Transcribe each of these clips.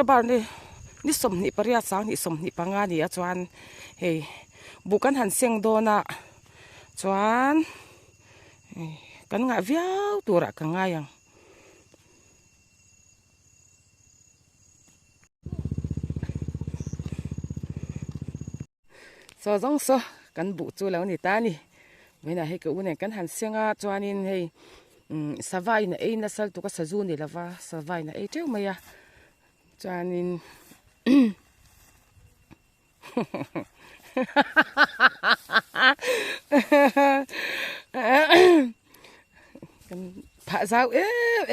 bar ni som ni paria sang ni som ni panga ni a chuan hei bukan han seng dona chuan kan nga viau tura ka nga yang so zong so kan bu chu lo ni ta ni mena he ka unen kan han senga chuanin hei savai na e na sal tu ka sazu ni lava savai na e teu maya chuanin kan pha zau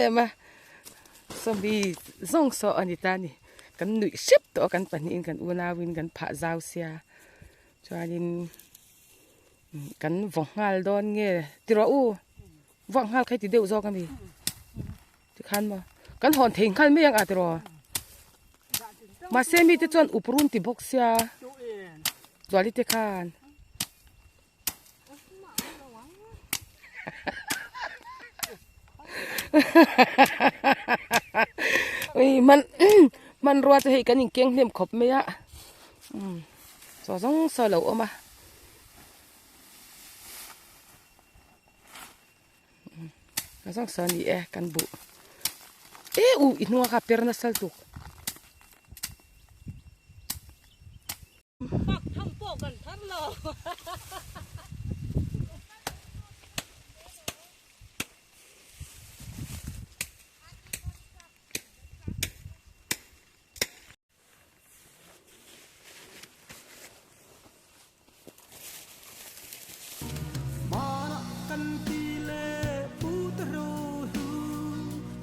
em a so bi zong so anita ni kan nui ship to kan panin kan una win kan pha zau sia chuanin kan vong ngal don nge tiro u vong ngal khai ti deu zo ka mi ti khan ma kan hon theng khal me yang a tiro ma se mi te chon uprun ti box sia zwali te khan ui man ruwa te hei kan in keng hnem khop me ya so zong so lo oma ka zong so ni kan bu u inua ka perna sal tuปักทำโปกันทันเลย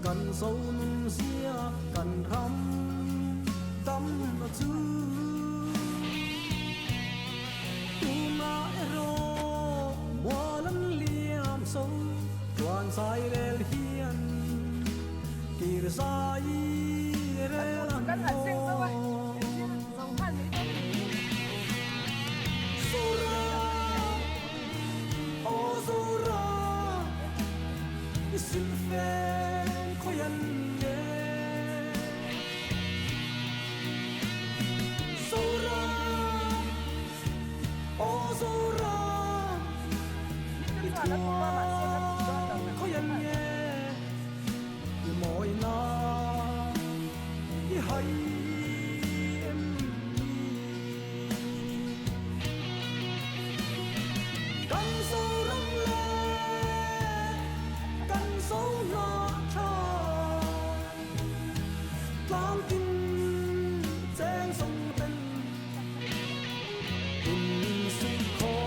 กันโซนุนเสียกันรำดำละจูตูมาเอโรบัวลันเลียมโซกวนสายเรลเฮียนกีรสายเรลันโอสุราโอสุราสิลเฟขยันเยสุราโอสุราอีทัวขยันเยอีมอยนาอีไฮเอ็มกันสุรังเลกันสุนาชาลองกินแจ้งส่งเป็นกินสิ่งขอ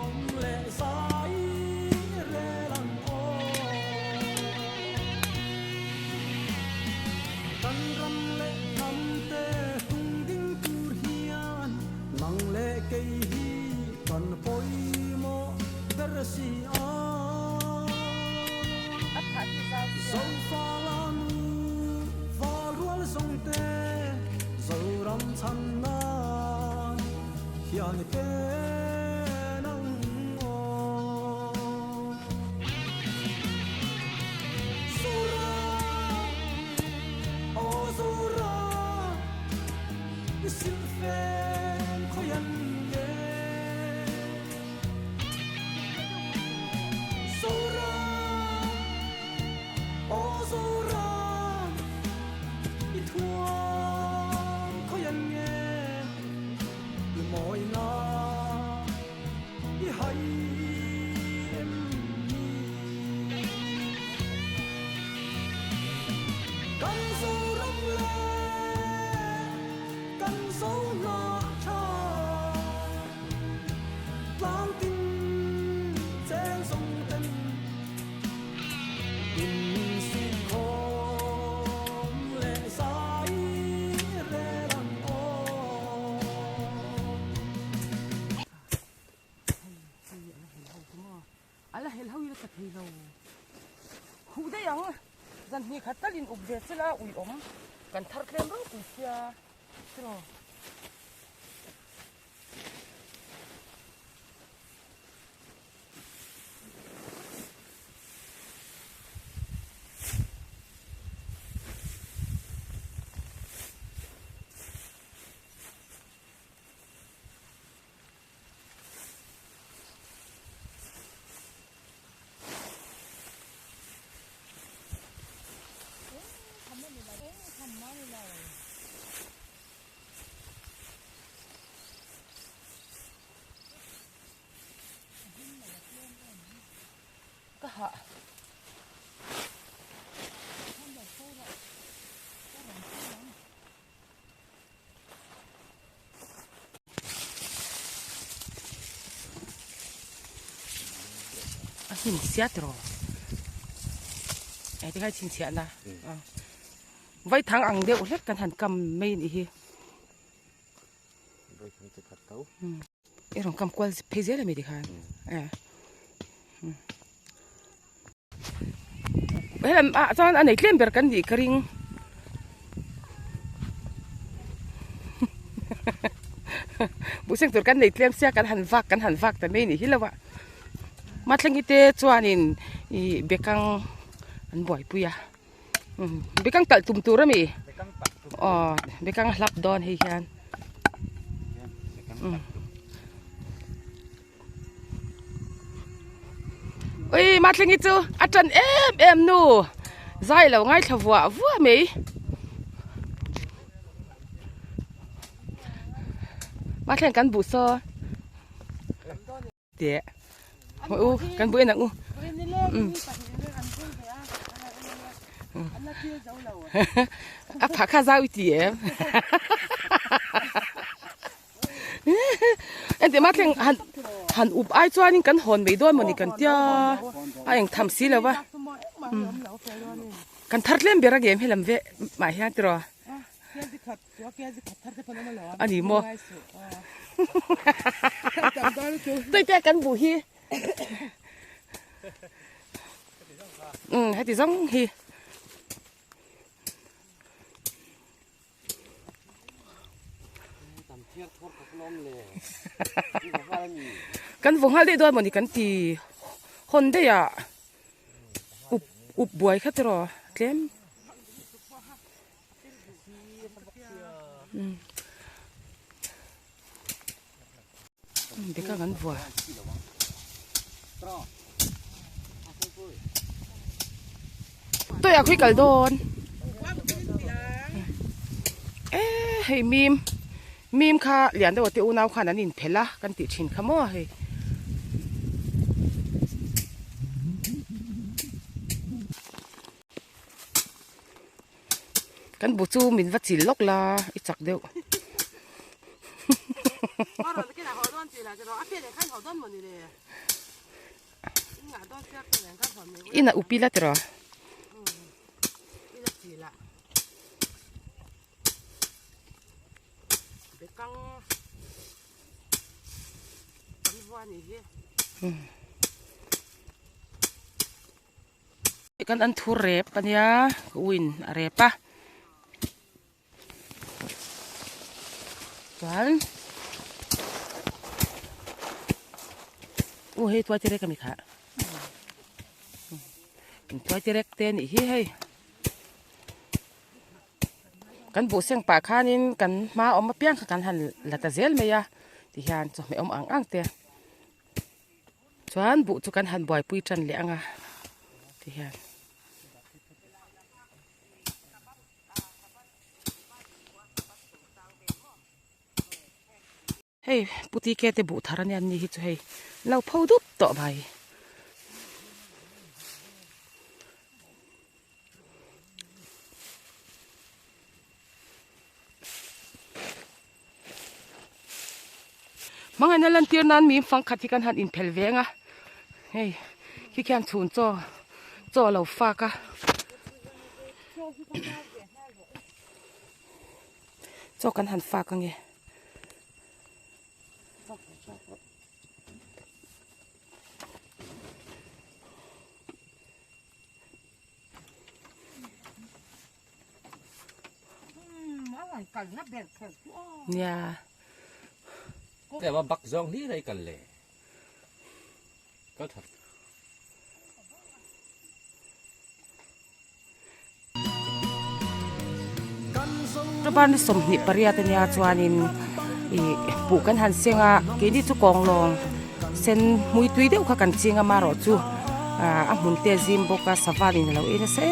งและสายเรลังโอกันรำเละทำเตะตุงดิ้งตูเฮียนนังเละเกยฮีกันปอยโมเดรซีอาSou falando, falo al sonte, sou ram channa, hian ke nang o. Sura, o sura, silfen khoyan ye. Sura.โอสุราอีทวงเขายังเงอีมอยนาอีไฮเอ็มกันสุรังเลกันสุนาชาลางตินแจ้งส่งเต็มกินสิ่งของและสายเรลังโอala hel hawi la kathilo hu de yang zan ni khatalin ubje chela ui om kan thar krem ro tu sia tro ha hin sia tro ai thì hai chín sia na vậy thằng ăn đều hết cần hẳn cầm mấy đi cái rong cầm qual phê dễ là mấy đi khai vậy là cho anh ấy lên bờ cần gì cái ring buổi sáng tôi cần này lên xe cần hẳn vạcแต่mấyนี่là vậy mà thằng kia cho anh ấy bị căng anh bỏi bùi à bị căng tận tụm tụm rồi mi bị căng lap đòn hay khan ôi mà thằng kia à chân em nu dài là ngay thằng vợ mi mà thằng cần bù so để ôi cần bù nè à phá khá dao ít em em để mắt thằng hàn ụp ai cho anh cần hòn mấy đôi mà anh cần tia anh thầm xí là vậy cần thắt lên bề ra game hay làm vậy mà hiện rồi anh đi mua tôi chơi cần bù hi hay thì giống hiกันวงฮัลได้ด้วยมันนี่กันตีคนได้อ่ะอุบบวยแค่ตรอเต็มเด็กกันบัวตัวอยากคุยกับโดนให้มีมค่ะเหรียญตัวเตียวน้ำขนาดนี้เพล่ะกันติดชินขโมยเฮ้กันบุจูมินวัดจิลล็อกละอีจักเดียวอิน่ะอุปีละตรอกันอันทุเรปปัญญาวินอะไรปะกันโอ้เฮ้ยตัวเจริญกันมิค่ะตัวเจริญเต้นอีกเฮ้ยกันบุเสียงปากข้านินกันมาอมมาเปียงกันหันละตาเซลเมียที่หันจะไม่อมอ่างเตะชวนบุจุกันหันบ่อยปุยจันเลี้ยงอ่ะที่หันเฮ้ยปุติเกตบุทารันยันนี่ฮิตเฮ้ยเราพูดต่อไปมังไงนั่นลันเตียนนั้นมีฟังขัดที่กันหันอินเพลเวงอ่ะเฮ้ยขี้แค้นชูนจ่อเราฟากอ่ะจ่อกันหันฟากกันไงเนี่ยแต่ว่าบักซองนี่อะไรกันเลยก็ถัดระบานสมนิปริยาตัญญาจวานินปูกันหันเสียงอ่ะกินที่จุกองลงเส้นมุยตุยเดียวข้ากันเชียงมารอจูมุนเตจิมบกาสวานินเราเองเส้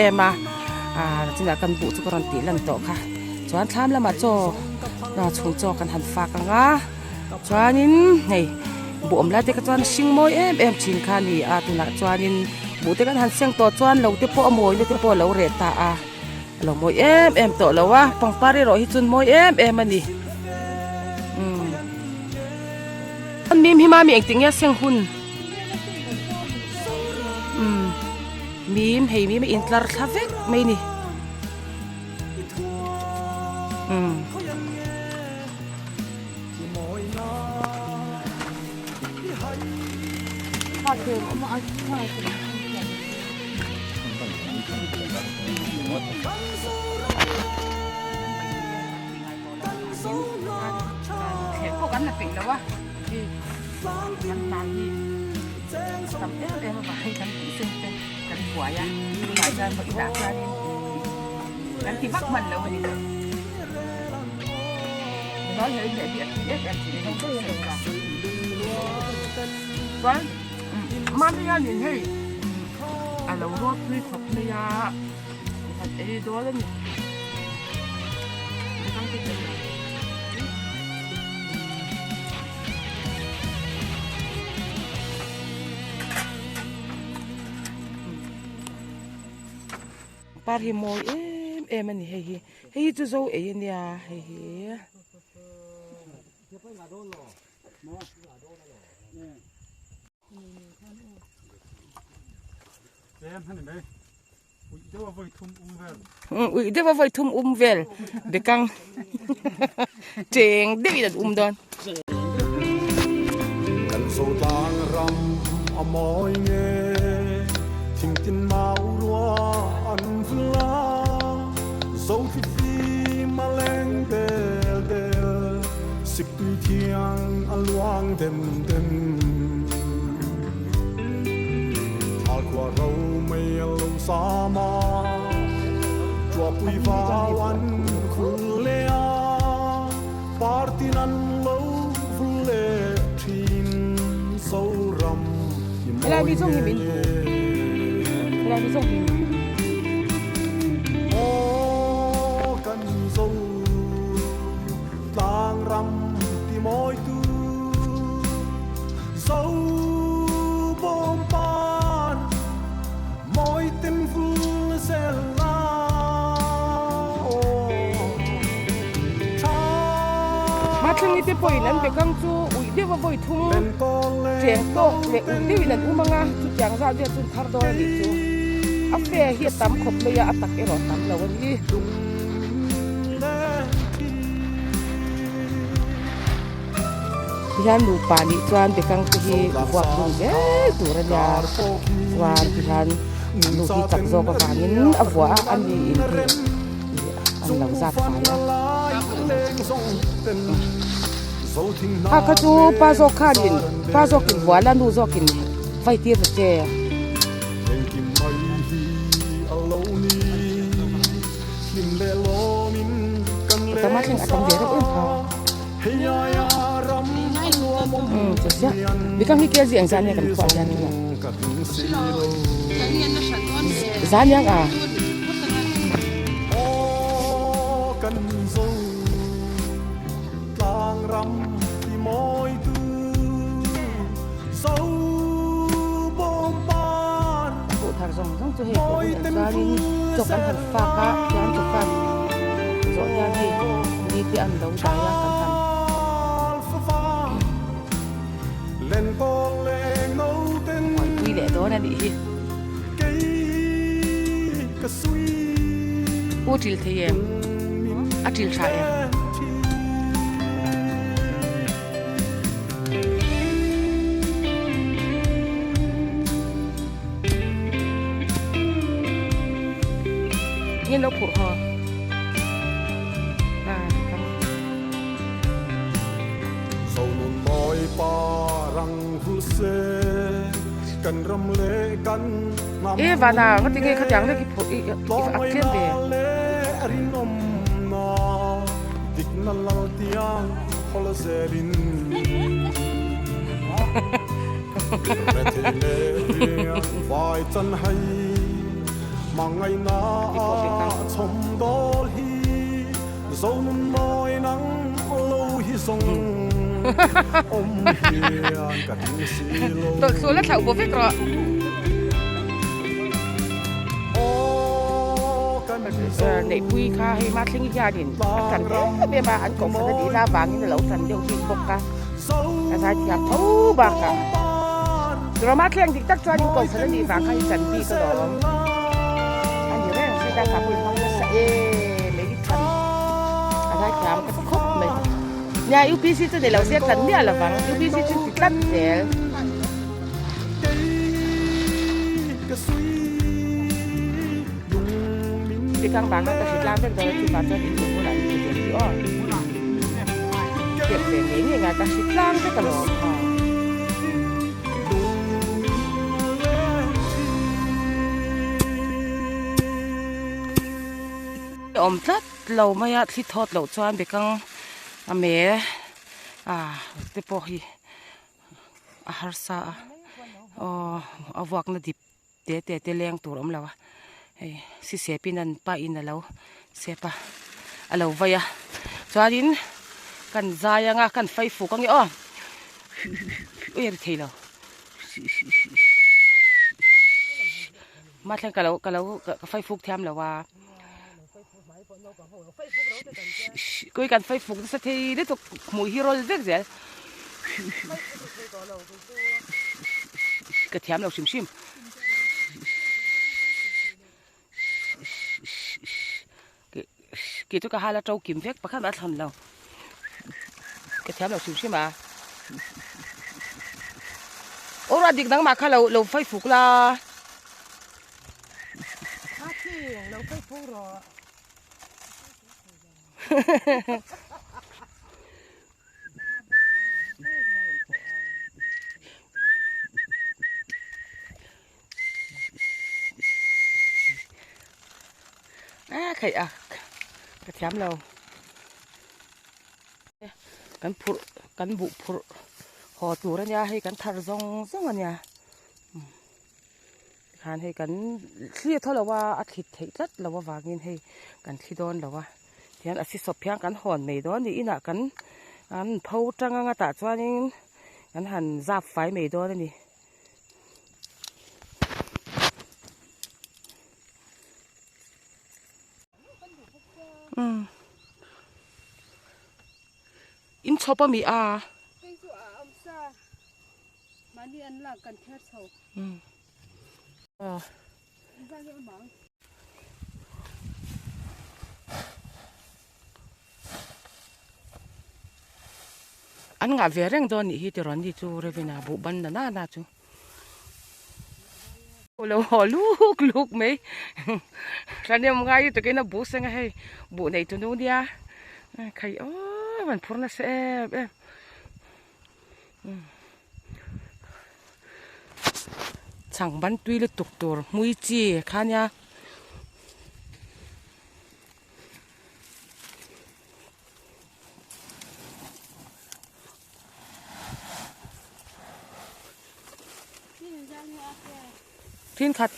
นมาจินดากันบุจุกรันติลันโตค่ะจวนทามแล้วมาโจชงโจกันหันฝากกันอ่ะจวนนินนี่ บุอมแล้วเด็กจวนชิงมอยชิงคานีตุนักจวนินบุเด็กหันเสียงตัวจวนเราเตปอมอยเตปอเราเรตาเรามอยตัวเราวะปังปาริโรฮิจุนมอยมันนี่อันมีพี่มามีเองติงยาเสียงหุ่นมีให้มีไม่อินทราทาเวกไม่นี่พอเจอมาเอาข้าวกินเห็นพวกกันน่ะปิงแล้ววะที่มันนานที่ทำมาบอกให้กันซึ่งเป็นกันหัวยะหลายการบริจาคกันกันที่พักมันแล้ววันนี้nói về để việc biết em chỉ không có sự cả vâng mà bây giờ nhìn thấy lâu đó khi thật bây giờ thật ấy đó lên không cái gì ba thì mồi em anh hay chú dâu ấy nha hay ui det var väl tom väl det kan ting det vill don kan so tang ram amoy nge thing tin mau rua an vla so fi maleng del sik tu thiang alwang dem al qua rau mai lo sa ma chua pui va wan khul le a partinan lo vle thin so ram lại đi xuống thì mình lại đi xuống thì o kan zo tang ram ti moi tu zo bom pan moi tin vul sel la mà thằng này bồiนั้นไปกังจูอุ้ยเดี๋ยวบอยทุ่งเจียงโตเด็กเดี๋ยวนั้นอุ้มงาจุดอย่างซาเดียจุดทาร์ดอร์ดิจูอัฟเฟ่เฮียตำขบเลยอัตักเอรอตำแล้ววันนี้ที่ฉันดูป่านี้จวนไปกังที่วัดลุงตัวระยาวันที่ฉันดูที่จักโซกว่านี้อวัวอันนี้อินเทอันหลังจากไปเขาจูปลาโซคาดินปลาโซกินหัวแล้วดูโซกินไฟเทียบเจแต่มาถึงอาจารย์เดียร์อื่นเขาจะเสียบิกังฮิเกเสียงจานเนี่ยกันขวานยันนี่นะจานยังทางส่งต้องจะเห็นคนอื่นจารินจบกันหันฟ้าพระย้อนจบกันสอนยาดีดีที่อันเราได้ยากันทันคุยแหล่ตัวนั่นดิพูดถึงเทียมอาทิลชายนี่เราผูกคอครับโซนุนบอยปารังฟุเซกันรำเลกันวานาก็จริงๆเขาอยากได้กี่ผูกอีกอักเสบเดียรินอมนาดิกนัลลตียงฮอลเซรินเรทเลไฟจันให้มังไงนาชมดอลฮีโซนุนมอยนังโลฮิซง ตัวส่วนแล้วเถาบัวเฟกรอในคุยค่ะให้มาทิ้งยาดินกันเบี้ยมาอันกบสันดีลาบางนี่เราสันเดียวทิ้งบกกะอาจารย์อยากทูบากะเรามาเที่ยงติ๊กตักจวนกบสันดีบางให้สันปีก็ดองอันนี้แรงใช้ได้ค่ะคุณฟังนะเอไม่ได้ทันอาจารย์ถามก็ครบเลยเนี่ยยูพีซีจะได้เราเสียกันเนี่ยละฟังยูพีซีจะติดตั้งเดี๋ยวที่กลางบางนั้นก็สิบล้านเป็นตัวที่บาทจะดีกว่าอะไรที่ดีอ้อเก็บเป็นนี้ไงก็สิบล้านก็ตลอดอมทัดเราไม่อยากที่ทอดเราจวนไปกังอเมเตปอฮีอาหารซาเอาวักนาดิบเตะเลี้ยงตัวอมแล้วสิเสียปีนั้นป้าอินแล้วเสียป้าเราไว้จวนนี้กันใจยังกันไฟฟูกังยี่อ้อเอ้ยเที่ยวมาแทงกันเราไฟฟูกแถมแล้วว่าคุยกันไฟฟูกสักทีได้ตัวหมูฮีโร่เด็กเสียกระเทียมเราชิมกี่ตัวก็หาแล้วเจ้ากิมเฟกประคันมาทันเรากระเทียมเราชิมมาโอ้ระดิกดังมาค่ะเราไฟฟูกละเราไฟฟูกรอใครกระเทียมเรากันผูกันบุผูห่อตัวนั่นยาให้กันทาร์ซองอันเนี้ยทานให้กันเสียเท่าไหร่ว่าอาทิตย์ให้จัดเราว่าวางเงินให้กันที่โดนเราว่าเดี๋ยวอาทิตย์สอบเพียงกันห่อนไม่โดนนี่น่ะกันอันเผาจังงาตาจวนนี่กันหันจับไฟไม่โดนนี่อินชอบปะมีเป็นตัวอัมซามันนี่อันหลังกันแค่เท่าอันงาเวรงโดนนี่ที่ร้อนที่จูเรวินาบุบันน่าจูโอ้โหลูกไหมตอนนี้มึงไงตัวกินบุษงให้บุในตัวนู้นเดียใครโอ้มันพูดน่าเสียช่างบันตุยเลยตุกตัวมุ้ยจีข้าเนี่ยทิ้นขัด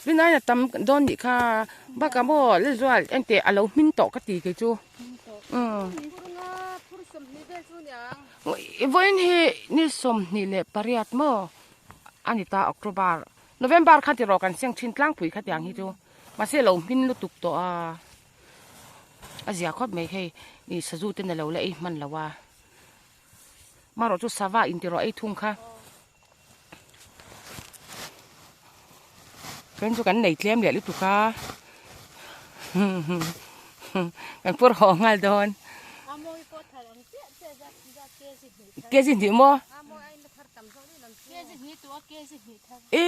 นี่นายจะทำโดนดิค่ะบ้ากระโบเรื่องว่าเอ็นเตะเรามินโตกตีกันจูวันนี้นี่สมนี่แหละปริยัติโมอันนี้ตาออกตุบาร์โนเวมบาร์ขัดรอกันเสียงชินกลางปุ๋ยขัดอย่างนี้จูมาเสียเรามินลุตุกตัวอาเซียครอบไม่ให้นี่สะดุดในเราเลยมันละว่ามารอจุสาวาอินติรอไอทุ่งค่ะเป็นจุกันไหนเทียมเดี๋ยวลิตุกะกันพูดหองอะไรโดนเกสินที่มั้ง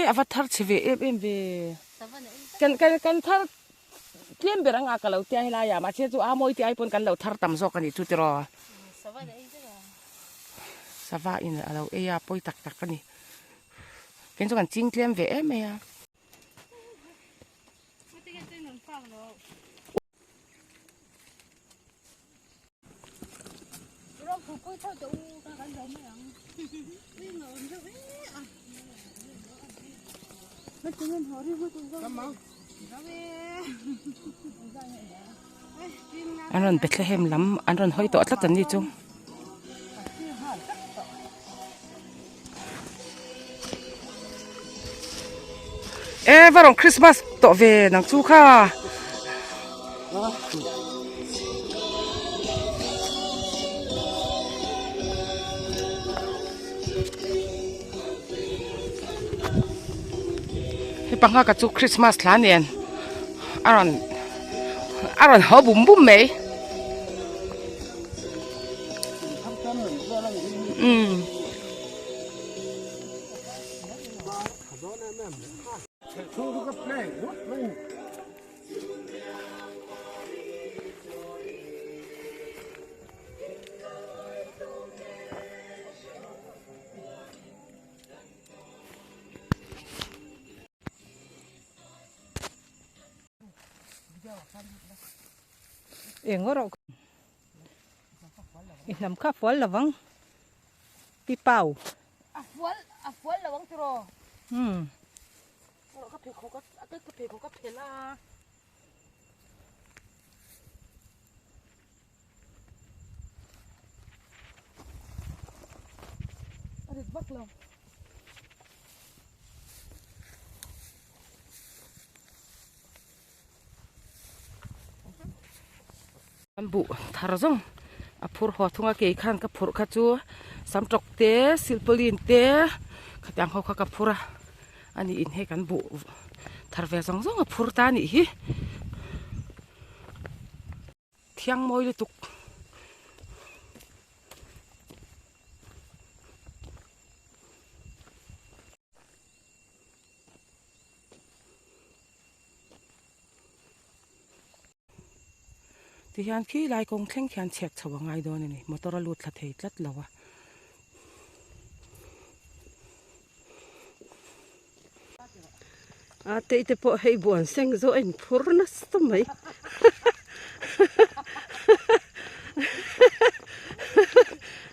อวตารชีวิตเอ็มเบกันทาร์เทียมเบรังอากาศเราเที่ยงให้ลายมาเชื่อจูมวยที่ไอปนกันเราทาร์ตั้มซอกกันนี่จุดรอสวาอินเราปอยตักกันนี่เป็นจุกันจริงเทียมเวเอ็มเมีย anh run Bethlehem lắm anh run hơi tọt lắc tận đi chung ê vào Christmas tọ về nắng chu kha hi pangha ka chu Christmas lan nen aron ho bum bum mai eng ngoro nằm khá phổi là vẫn pi pau a fual la wang tro ka phe ko ka phe la ari bak lo bu thar zong a phur ho thunga ke khan ka phur kha chu samtok te silpolin te khatang ho kha ka phura ani in he kan bu thar ve zong zong a phur ta ni hi thiang moi le tukที่ฮันขี้ลายกงแข่งขันเช็คชาวไงโดนนี่มอเตอร์ลูดละเทยลัดแล้ววะเตะพอให้บวนเซ็งโซเอ็นพูร์นัสทำไม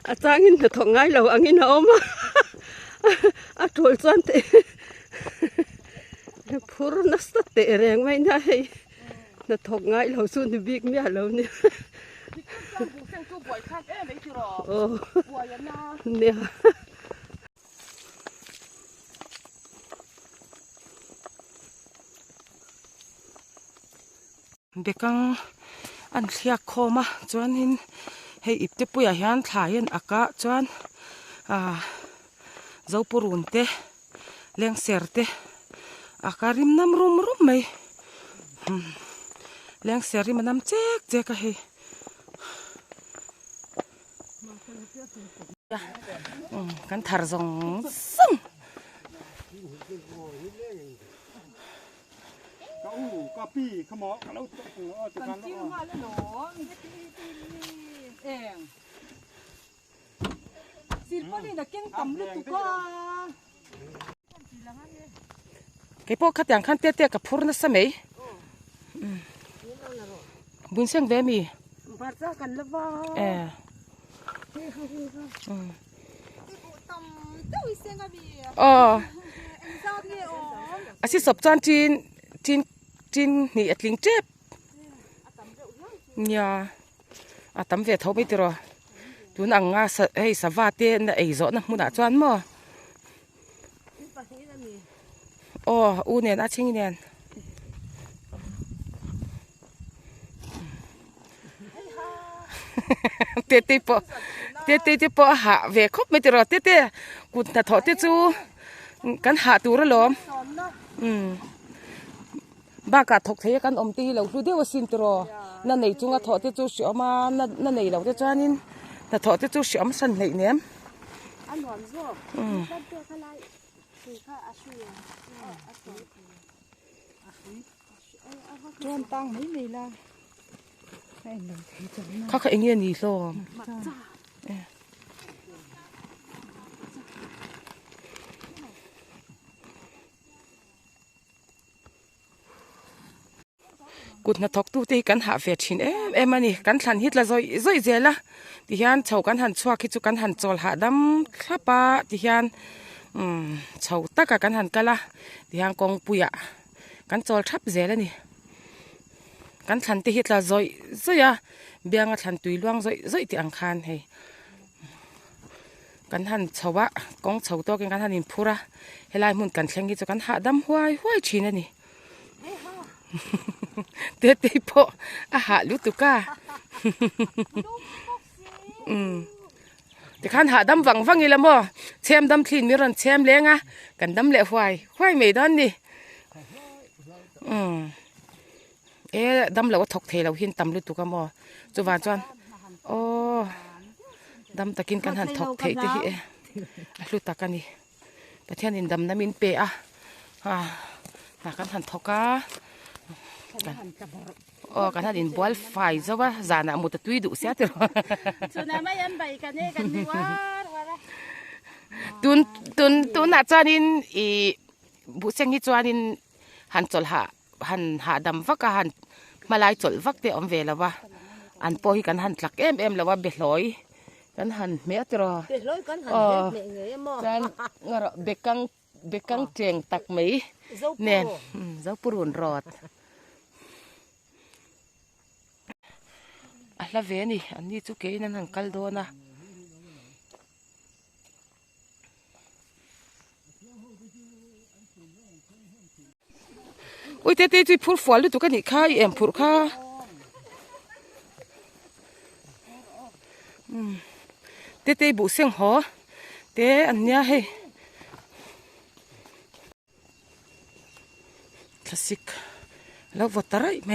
อาจารย์อินจะทำไงเราอังอินเอามาทุลสันเตะพูร์นัสเตะแรงไม่ได้น่ะทำไงเราสู้ในบิ๊กเมียเราเนี่ยโอ้เนี่ย เด็กกังอันเสียคอมาจวนหินให้อิบเตปุยหันถ่ายอากาศจวนเจ้าปูรุนเตเลี้ยงเสือเตอากาศริมน้ำรุมไหมเลี้ยงเสือริมน้ำเจ๊กให้กันทาร์ซงซึ่งก็ปี้ขมอเราจะกันจิ้มมาแล้วหนูเองสิพอดีนะเก่งต่ำลึกตัวไอ้พวกขัดอย่างขันเตี้ยกับพูนนั่นสมัยบุญเสียงเวมีภาษากันละว่าอาศิสบจานจีนนี่อัดลิงเจ็บเนี่ยอาตำเวทเขาไม่ติดหรอดูนังงาให้สวัสดิ์เนี่ยไอ้โจนะมุดาจวนมั้งอ๋ออูเนี่ยน่าชิงเนี่ยเตี้ยปอหาเวคบไม่ติดหรอเตี้ยกูแต่ถอดเตี้ยจูกันหาตัวละล้อมบ้ากาถกเทียกันอมตีเราดูเดียวสินตรอนั่นไหนจุงก็ถอดเตี้ยจูเสียมานั่นไหนเราเตี้ยจานินแต่ถอดเตี้ยจูเสียมสันไหนเนี่ยจวนตังไม่มีละเขาเคยเงี้ยนี่ซ้อม กุดนาทกตู้ตีกันหาเฟียชินเอ็มอันนี้กันทันฮิตละซอยเจละดิฮันเฉากันหันชัวคิดจุกันหันจอลหาดำคลับปะดิฮันเฉาตะกะกันหันกันละดิฮันกองปุยะกันจอลทับเจละนี่กันทันตีฮิตละซอยอะเบียงทันตุยล่วงซอยที่อังคารให้กันหันเฉาวะกองเฉาตัวกันหันอินพูระเฮลายมุนกันแข่งกิจกันหาดำห้วยชินนี่เด็ดตีโปอาหารลุตุก้าแต่ขันหาดำฟังอีละมั้งเชมดำคลีนมีรันเชมเลี้ยงอ่ะกันดำเละควายไม่ดันนี่ดำแล้วว่าถกเทเราหินตำลุตุก้ามั้งจุวานจวนโอ้ดำตะกินกันหันถกเทที่ลุตะกันนี่ประเทศนี้ดำน้ำมินเปะหนักกันหันถกก้ากันหันอินบอลไฟซะว่าจานะมุตตุยดุเสียตัวส่วนนั้นไม่ยันใบกันเนี่ยกันดีว่าตุนอาจารย์อีบุเซงิจวานินหันจลหาดำฟักหันมาลายจลฟักเตอมเวลว่าอันพอให้กันหันหลักแล้วว่าเบ็ดลอยกันหันเมียตรอกันงรเบกังเจงตักไหมเน่นเจ้าปรุนรอดละเวนี่อันนี้จุกเกยนั่นหันกัลโดนะอุ้ยเต้จุยพูดฝัวหรือตุกันนี่ข้าเอ็มพูดข้าเต้บุเสียงหอเต้อันเนี้ยให้คลาสสิกแล้ววัดอะไรไหม